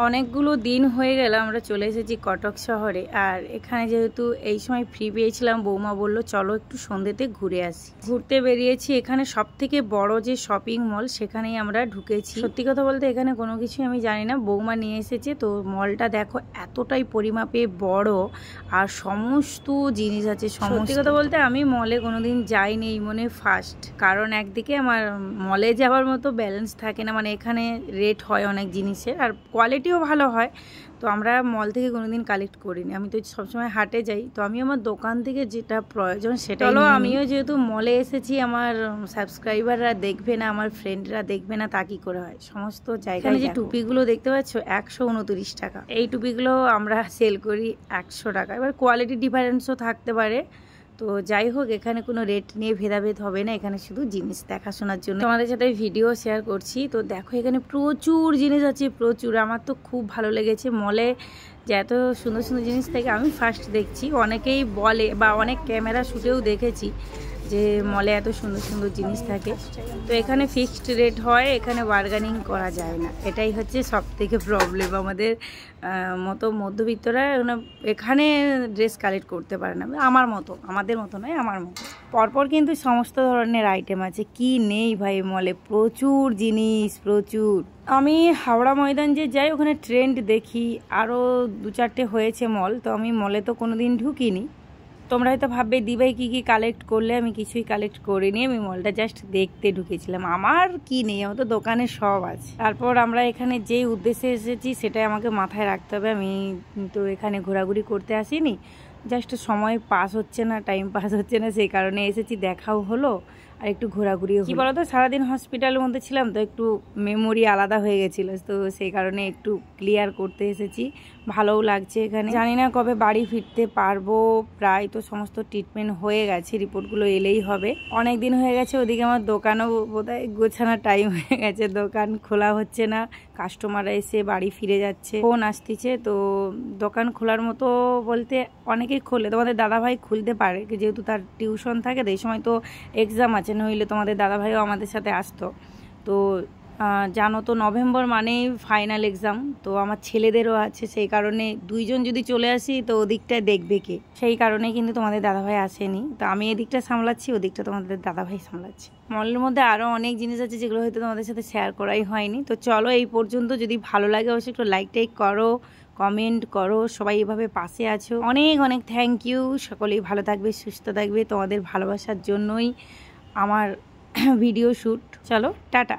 অনেকগুলো দিন হয়ে গেল আমরা চলে এসেছি কটক শহরে। আর এখানে যেহেতু এই সময় ফ্রি পেয়েছিলাম, বৌমা বলল চলো একটু সন্ধ্যেতে ঘুরে আসি। ঘুরতে বেরিয়েছি। এখানে সব থেকে বড় যে শপিং মল সেখানেই আমরা ঢুকেছি। সত্যি কথা বলতে এখানে কোনো কিছুই আমি জানি না, বৌমা নিয়ে এসেছে। তো মলটা দেখো এতটাই পরিমাপে বড় আর সমস্ত জিনিস আছে। সত্যি কথা বলতে আমি মলে কোনোদিন যাইনি, এই মনে ফার্স্ট। কারণ একদিকে আমার মলে যাওয়ার মতো ব্যালেন্স থাকে না, মানে এখানে রেট হয় অনেক জিনিসের আর কোয়ালিটিও ভালো হয়। তো আমরা মল থেকে কোনোদিন কালেক্ট করিনি, আমি তো সবসময় হাটে যাই। তো আমি আমার দোকান থেকে যেটা প্রয়োজন সেটা হলো, আমিও যেহেতু মলে এসেছি, আমার সাবস্ক্রাইবাররা দেখবে না, আমার ফ্রেন্ডরা দেখবে না, তা কি করে হয়? সমস্ত জায়গায় যে টুপিগুলো দেখতে পাচ্ছ 129 টাকা, এই টুপিগুলো আমরা সেল করি 100 টাকা। এবার কোয়ালিটি ডিফারেন্সও থাকতে পারে। তো যাই হোক, এখানে কোনো রেট নিয়ে ভেদাভেদ হবে না, এখানে শুধু জিনিস দেখাশোনার জন্য তোমাদের সাথে ভিডিও শেয়ার করছি। তো দেখো এখানে প্রচুর জিনিস আছে, প্রচুর। আমার তো খুব ভালো লেগেছে মলে যে এত সুন্দর সুন্দর জিনিস থেকে আমি ফার্স্ট দেখছি। অনেকেই বলে বা অনেক ক্যামেরা শ্যুটেও দেখেছি যে মলে এত সুন্দর সুন্দর জিনিস থাকে। তো এখানে ফিক্সড রেট হয়, এখানে বার্গেনিং করা যায় না, এটাই হচ্ছে সব থেকে প্রবলেম। আমাদের মতো মধ্যবিত্তরা এখানে ড্রেস কালেক্ট করতে পারে না, আমার মতো, আমাদের মতো নয়, আমার মতো। পরপর কিন্তু সমস্ত ধরনের আইটেম আছে, কি নেই ভাই মলে, প্রচুর জিনিস, প্রচুর। আমি হাওড়া ময়দান যে যাই ওখানে ট্রেন্ড দেখি, আরও 2-4টে হয়েছে মল। তো আমি মলে তো কোনোদিন ঢুকিনি। তোমরা হয়তো ভাববে দিবাই কি কি কালেক্ট করলে, আমি কিছুই কালেক্ট করিনি, আমি মলটা জাস্ট দেখতে ঢুকেছিলাম। আমার কি নেই, আমার তো দোকানে সব আছে। তারপর আমরা এখানে যেই উদ্দেশ্যে এসেছি সেটাই আমাকে মাথায় রাখতে হবে। আমি তো এখানে ঘোরাঘুরি করতে আসিনি, জাস্ট সময় পাস হচ্ছে না, টাইম পাস হচ্ছে না, সেই কারণে এসেছি। দেখাও হলো আর একটু ঘোরাঘুরিও। কি বলতো, সারাদিন হসপিটালের মধ্যে ছিলাম তো একটু মেমোরি আলাদা হয়ে গেছিলো, তো সেই কারণে একটু ক্লিয়ার করতে এসেছি। ভালোও লাগছে এখানে। জানি না কবে বাড়ি ফিরতে পারবো, প্রায় তো সমস্ত ট্রিটমেন্ট হয়ে গেছে, রিপোর্টগুলো এলেই হবে। অনেক দিন হয়ে গেছে, ওদিকে আমার দোকানও বোধহয় গোছানোর টাইম হয়ে গেছে, দোকান খোলা হচ্ছে না, কাস্টমাররা এসে বাড়ি ফিরে যাচ্ছে, ফোন আসতেছে। তো দোকান খোলার মতো বলতে অনেকেই খোলে, তোমাদের দাদাভাই খুলতে পারে যেহেতু তার টিউশন থাকে, তো এই সময় তো এক্সাম আছে, নইলে তোমাদের দাদাভাইও আমাদের সাথে আসতো। তো জানো তো নভেম্বর মানেই ফাইনাল এক্সাম, তো আমার ছেলেদেরও আছে, সেই কারণে দুইজন যদি চলে আসি তো ওদিকটায় দেখবে কে, সেই কারণে কিন্তু তোমাদের দাদাভাই আসেনি। তো আমি এদিকটা সামলাচ্ছি, ওদিকটা তোমাদের দাদাভাই সামলাচ্ছি। মলের মধ্যে আরও অনেক জিনিস আছে যেগুলো হয়তো তোমাদের সাথে শেয়ার করাই হয়নি। তো চলো এই পর্যন্ত, যদি ভালো লাগে অবশ্যই একটু লাইক টাইক করো, কমেন্ট করো, সবাই এভাবে পাশে আছো, অনেক অনেক থ্যাংক ইউ। সকলেই ভালো থাকবে, সুস্থ থাকবে, তোমাদের ভালোবাসার জন্যই আমার ভিডিও শ্যুট। চলো টাটা।